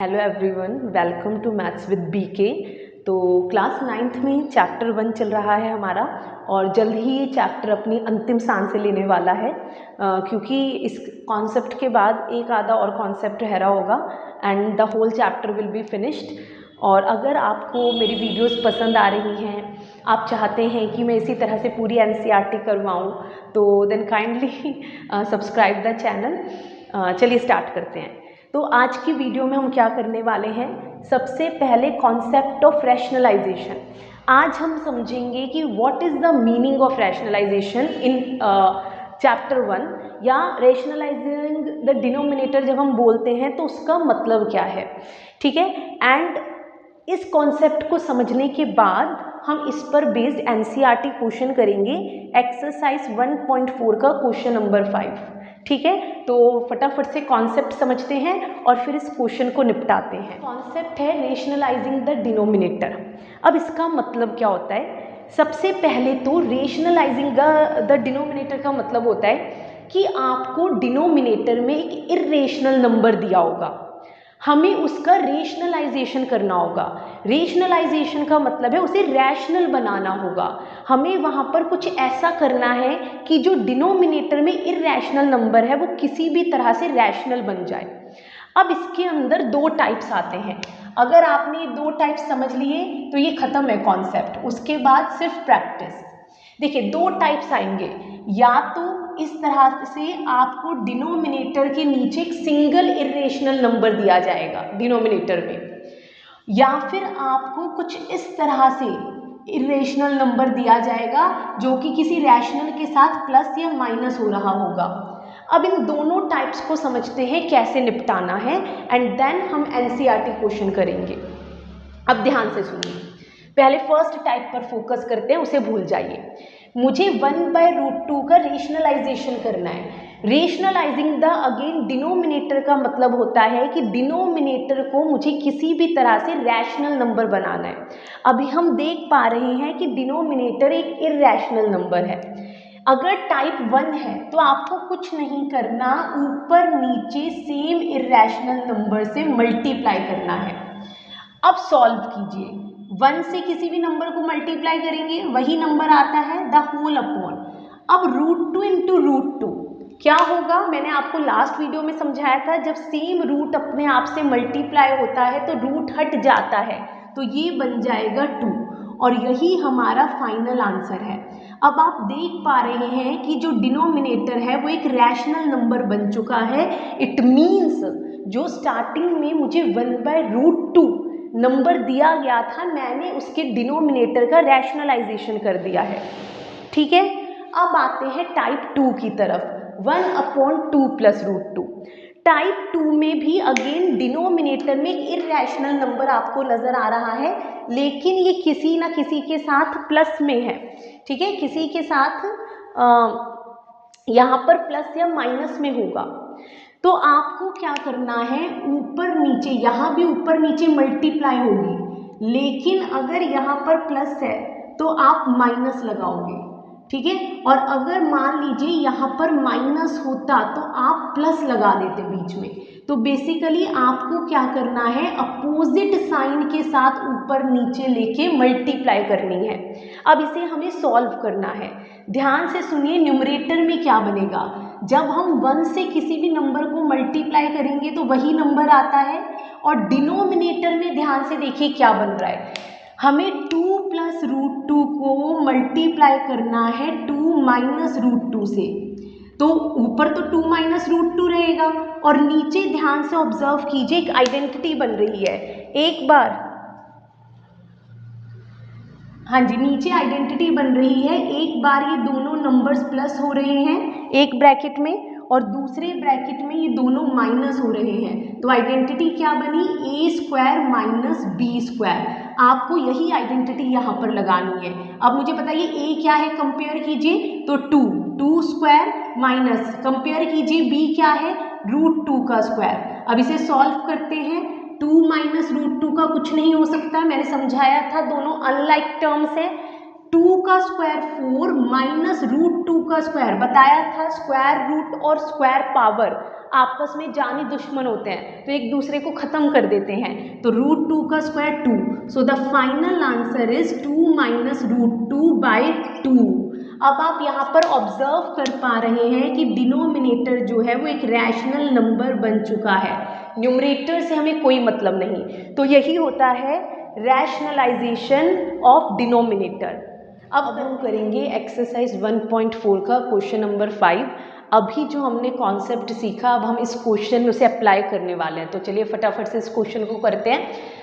Hello everyone, welcome to maths with BK. तो class 9th में chapter 1 चल रहा है हमारा और जल्द ही ये चैप्टर अपनी अंतिम सांसें लेने वाला है क्योंकि इस कॉन्सेप्ट के बाद एक आधा और कॉन्सेप्ट रह रहा होगा and the whole chapter will be finished. और अगर आपको मेरी वीडियोस पसंद आ रही हैं, आप चाहते हैं कि मैं इसी तरह से पूरी एनसीईआरटी करवाऊँ, तो then kindly subscribe the channel. चलिए स्टार्ट करते हैं। तो आज की वीडियो में हम क्या करने वाले हैं, सबसे पहले कॉन्सेप्ट ऑफ रैशनलाइजेशन। आज हम समझेंगे कि what is the meaning of rationalisation in chapter 1, या रैशनलाइजिंग द डिनोमिनेटर जब हम बोलते हैं तो उसका मतलब क्या है। ठीक है, एंड इस कॉन्सेप्ट को समझने के बाद हम इस पर बेस्ड एनसीईआरटी क्वेश्चन करेंगे, एक्सरसाइज 1.4 का क्वेश्चन नंबर 5। ठीक है, तो फटाफट से कॉन्सेप्ट समझते हैं और फिर इस क्वेश्चन को निपटाते हैं। कॉन्सेप्ट है रेशनलाइजिंग द डिनोमिनेटर। अब इसका मतलब क्या होता है, सबसे पहले तो रेशनलाइजिंग द डिनोमिनेटर का मतलब होता है कि आपको डिनोमिनेटर में एक इर्रेशनल नंबर दिया होगा, हमें उसका रेशनलाइजेशन करना होगा। रेशनलाइजेशन का मतलब है उसे रैशनल बनाना होगा, हमें वहाँ पर कुछ ऐसा करना है कि जो डिनोमिनेटर में इर्रेशनल नंबर है वो किसी भी तरह से रैशनल बन जाए। अब इसके अंदर दो टाइप्स आते हैं। अगर आपने दो टाइप्स समझ लिए तो ये खत्म है कॉन्सेप्ट, उसके बाद सिर्फ प्रैक्टिस। देखिए, दो टाइप्स आएंगे, या तो इस तरह से आपको डिनोमिनेटर के नीचे एक सिंगल इर्रेशनल नंबर दिया जाएगा डिनोमिनेटर में, या फिर आपको कुछ इस तरह से इर्रेशनल नंबर दिया जाएगा जो कि किसी रैशनल के साथ प्लस या माइनस हो रहा होगा। अब इन दोनों टाइप्स को समझते हैं कैसे निपटाना है, एंड देन हम एनसीईआरटी क्वेश्चन करेंगे। अब ध्यान से सुनिए, पहले फर्स्ट टाइप पर फोकस करते हैं, उसे भूल जाइए। मुझे 1/√2 का रेशनलाइजेशन करना है। रेशनलाइजिंग द अगेन डिनोमिनेटर का मतलब होता है कि डिनोमिनेटर को मुझे किसी भी तरह से रैशनल नंबर बनाना है। अभी हम देख पा रहे हैं कि डिनोमिनेटर एक इर्रेशनल नंबर है। अगर टाइप 1 है तो आपको कुछ नहीं करना, ऊपर नीचे सेम इर्रेशनल नंबर से मल्टीप्लाई करना है। अब सॉल्व कीजिए, 1 से किसी भी नंबर को मल्टीप्लाई करेंगे वही नंबर आता है, द होल अपॉन। अब √2 इंटू √2 क्या होगा, मैंने आपको लास्ट वीडियो में समझाया था, जब सेम रूट अपने आप से मल्टीप्लाई होता है तो रूट हट जाता है, तो ये बन जाएगा 2, और यही हमारा फाइनल आंसर है। अब आप देख पा रहे हैं कि जो डिनोमिनेटर है वो एक रैशनल नंबर बन चुका है। इट मीन्स जो स्टार्टिंग में मुझे 1/√2 नंबर दिया गया था, मैंने उसके डिनोमिनेटर का रैशनलाइजेशन कर दिया है। ठीक है, अब आते हैं टाइप 2 की तरफ, 1/2 + √2। टाइप 2 में भी अगेन डिनोमिनेटर में एक इर्रेशनल नंबर आपको नजर आ रहा है, लेकिन ये किसी ना किसी के साथ प्लस में है। ठीक है, किसी के साथ यहाँ पर प्लस या माइनस में होगा। तो आपको क्या करना है, ऊपर नीचे, यहाँ भी ऊपर नीचे मल्टीप्लाई होगी, लेकिन अगर यहाँ पर प्लस है तो आप माइनस लगाओगे। ठीक है, और अगर मान लीजिए यहाँ पर माइनस होता तो आप प्लस लगा देते बीच में। तो बेसिकली आपको क्या करना है, अपोजिट साइन के साथ ऊपर नीचे लेके मल्टीप्लाई करनी है। अब इसे हमें सॉल्व करना है। ध्यान से सुनिए, न्यूमरेटर में क्या बनेगा, जब हम 1 से किसी भी नंबर को मल्टीप्लाई करेंगे तो वही नंबर आता है, और डिनोमिनेटर में ध्यान से देखिए क्या बन रहा है, हमें 2 + √2 को मल्टीप्लाई करना है 2 - √2 से। तो ऊपर तो 2 - √2 रहेगा, और नीचे ध्यान से ऑब्जर्व कीजिए, एक आइडेंटिटी बन रही है। एक बार, हाँ जी, नीचे आइडेंटिटी बन रही है, एक बार ये दोनों नंबर्स प्लस हो रहे हैं एक ब्रैकेट में, और दूसरे ब्रैकेट में ये दोनों माइनस हो रहे हैं। तो आइडेंटिटी क्या बनी, a² - b²। आपको यही आइडेंटिटी यहाँ पर लगानी है। अब मुझे बताइए a क्या है, कंपेयर कीजिए, तो 2² माइनस, कंपेयर कीजिए b क्या है, √2 का स्क्वायर। अब इसे सॉल्व करते हैं, 2 - √2 का कुछ नहीं हो सकता, मैंने समझाया था, दोनों अनलाइक टर्म्स है। 2 का स्क्वायर 4 - √2 का स्क्वायर, बताया था स्क्वायर रूट और स्क्वायर पावर आपस में जानी दुश्मन होते हैं, तो एक दूसरे को ख़त्म कर देते हैं। तो √2 का square 2, so the final answer is 2 minus √2/2। अब आप यहाँ पर ऑब्जर्व कर पा रहे हैं कि डिनोमिनेटर जो है वो एक रैशनल नंबर बन चुका है, न्यूमरेटर से हमें कोई मतलब नहीं। तो यही होता है रैशनलाइजेशन ऑफ डिनोमिनेटर। अब हम करेंगे एक्सरसाइज 1.4 का क्वेश्चन नंबर 5। अभी जो हमने कॉन्सेप्ट सीखा, अब हम इस क्वेश्चन उसे अप्लाई करने वाले हैं। तो चलिए फटाफट से इस क्वेश्चन को करते हैं।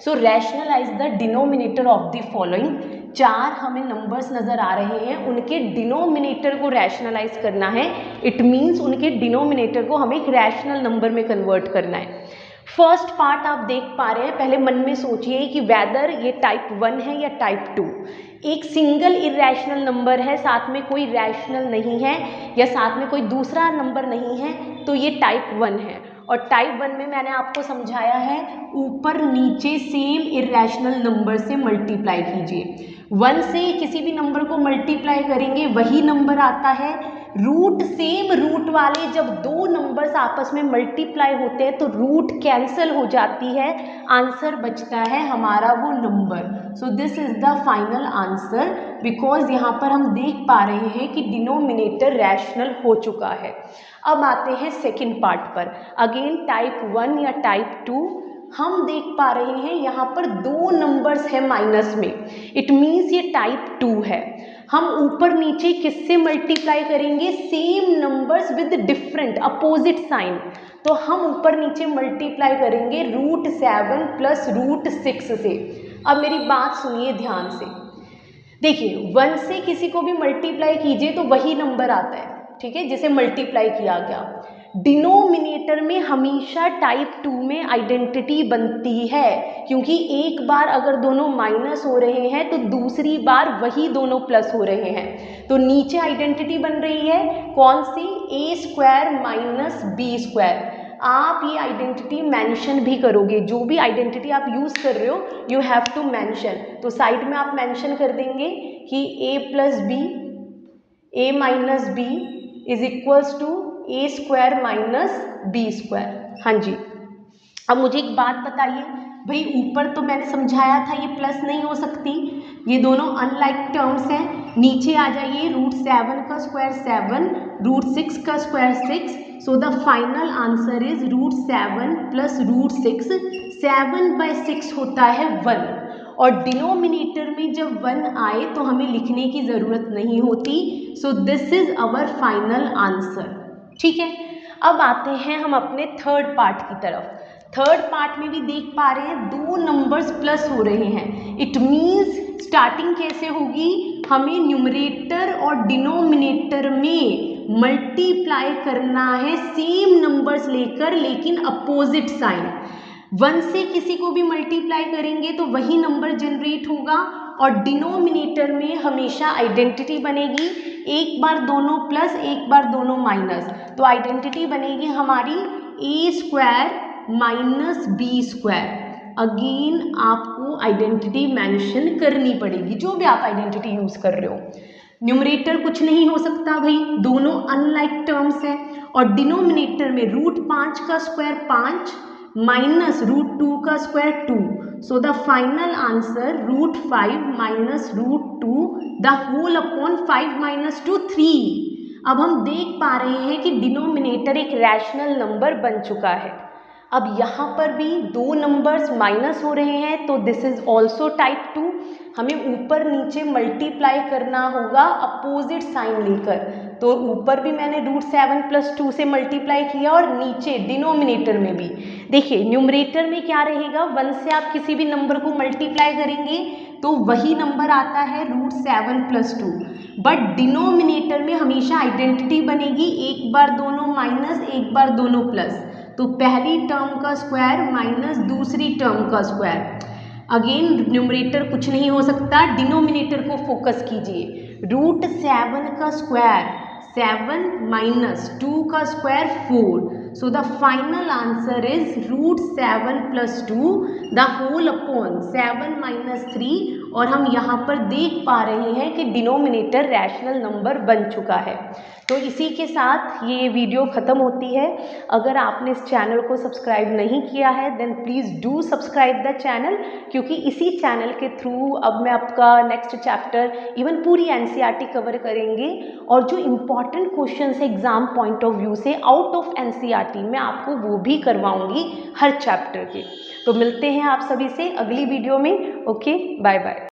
So rationalise the denominator of the following. 4 हमें नंबर्स नज़र आ रहे हैं, उनके डिनोमिनेटर को रैशनलाइज करना है। इट मीन्स उनके डिनोमिनेटर को हमें एक रैशनल नंबर में कन्वर्ट करना है। फर्स्ट पार्ट आप देख पा रहे हैं, पहले मन में सोचिए कि वेदर ये टाइप 1 है या टाइप 2। एक सिंगल इरेशनल नंबर है, साथ में कोई रैशनल नहीं है या साथ में कोई दूसरा नंबर नहीं है, तो ये टाइप 1 है। और टाइप 1 में मैंने आपको समझाया है, ऊपर नीचे सेम इरेशनल नंबर से मल्टीप्लाई कीजिए। 1 से किसी भी नंबर को मल्टीप्लाई करेंगे वही नंबर आता है। रूट सेम रूट वाले जब दो नंबर्स आपस में मल्टीप्लाई होते हैं तो रूट कैंसिल हो जाती है, आंसर बचता है हमारा वो number. So this is the final answer, because यहाँ पर हम देख पा रहे हैं कि डिनोमिनेटर रैशनल हो चुका है। अब आते हैं सेकेंड पार्ट पर। अगेन टाइप 1 या टाइप 2 हम देख पा रहे हैं यहाँ पर दो नंबर्स है माइनस में, इट मीन्स ये टाइप 2 है। हम ऊपर नीचे किससे मल्टीप्लाई करेंगे? Same numbers with different opposite sign. तो हम ऊपर नीचे मल्टीप्लाई करेंगे √7 प्लस √6 से। अब मेरी बात सुनिए ध्यान से, देखिए 1 से किसी को भी मल्टीप्लाई कीजिए तो वही नंबर आता है, ठीक है, जिसे मल्टीप्लाई किया गया। डिनोमिनेटर में हमेशा टाइप 2 में आइडेंटिटी बनती है, क्योंकि एक बार अगर दोनों माइनस हो रहे हैं तो दूसरी बार वही दोनों प्लस हो रहे हैं। तो नीचे आइडेंटिटी बन रही है कौन सी? a² minus b²। आप ये आइडेंटिटी मेंशन भी करोगे, जो भी आइडेंटिटी आप यूज़ कर रहे हो यू हैव टू मेंशन। तो साइड में आप मेंशन कर देंगे कि a minus b is equals to a² minus b²। हाँ जी। अब मुझे एक बात बताइए भाई, ऊपर तो मैंने समझाया था ये प्लस नहीं हो सकती, ये दोनों अनलाइक टर्म्स हैं। नीचे आ जाइए, √7 का स्क्वायर 7, √6 का square 6, so the final answer is √7 plus √6। 7/6 होता है 1, और डिनोमिनेटर में जब 1 आए तो हमें लिखने की ज़रूरत नहीं होती। So this is our final answer, ठीक है। अब आते हैं हम अपने थर्ड पार्ट की तरफ। थर्ड पार्ट में भी देख पा रहे हैं दो नंबर्स प्लस हो रहे हैं, इट मीन्स स्टार्टिंग कैसे होगी? हमें न्यूमरेटर और डिनोमिनेटर में मल्टीप्लाई करना है सेम नंबर्स लेकर, लेकिन अपोजिट साइन। 1 से किसी को भी मल्टीप्लाई करेंगे तो वही नंबर जनरेट होगा, और डिनोमिनेटर में हमेशा आइडेंटिटी बनेगी, एक बार दोनों प्लस एक बार दोनों माइनस। तो आइडेंटिटी बनेगी हमारी a² माइनस b²। अगेन आपको आइडेंटिटी मेंशन करनी पड़ेगी, जो भी आप आइडेंटिटी यूज़ कर रहे हो। न्यूमरेटर कुछ नहीं हो सकता भाई, दोनों अनलाइक टर्म्स हैं। और डिनोमिनेटर में √5 का स्क्वायर 5 माइनस √2 का square 2, so the final answer √5 minus √2 the whole upon 5 minus 2 3। अब हम देख पा रहे हैं कि डिनोमिनेटर एक रैशनल नंबर बन चुका है। अब यहाँ पर भी दो नंबर्स माइनस हो रहे हैं, तो दिस इज ऑल्सो टाइप 2। हमें ऊपर नीचे मल्टीप्लाई करना होगा अपोजिट साइन लेकर। तो ऊपर भी मैंने √7 प्लस 2 से मल्टीप्लाई किया, और नीचे डिनोमिनेटर में भी। देखिए न्यूमरेटर में क्या रहेगा, 1 से आप किसी भी नंबर को मल्टीप्लाई करेंगे तो वही नंबर आता है √7 प्लस 2। बट डिनोमिनेटर में हमेशा आइडेंटिटी बनेगी, एक बार दोनों माइनस एक बार दोनों प्लस। तो पहली टर्म का स्क्वायर माइनस दूसरी टर्म का स्क्वायर। अगेन न्यूमरेटर कुछ नहीं हो सकता, डिनोमिनेटर को फोकस कीजिए। √7 का स्क्वायर 7 माइनस 2 का square 4, so the final answer is √7 plus 2 the whole upon 7 minus 3, और हम यहाँ पर देख पा रहे हैं कि डिनोमिनेटर रैशनल नंबर बन चुका है। तो इसी के साथ ये वीडियो ख़त्म होती है। अगर आपने इस चैनल को सब्सक्राइब नहीं किया है then please do subscribe the channel, क्योंकि इसी चैनल के थ्रू अब मैं आपका नेक्स्ट चैप्टर इवन पूरी एनसीईआरटी कवर करेंगे और जो इम्पॉर्टेंट क्वेश्चन है एग्जाम पॉइंट ऑफ व्यू से आउट ऑफ एनसीईआरटी मैं आपको वो भी करवाऊंगी हर चैप्टर के। तो मिलते हैं आप सभी से अगली वीडियो में। Okay, bye bye.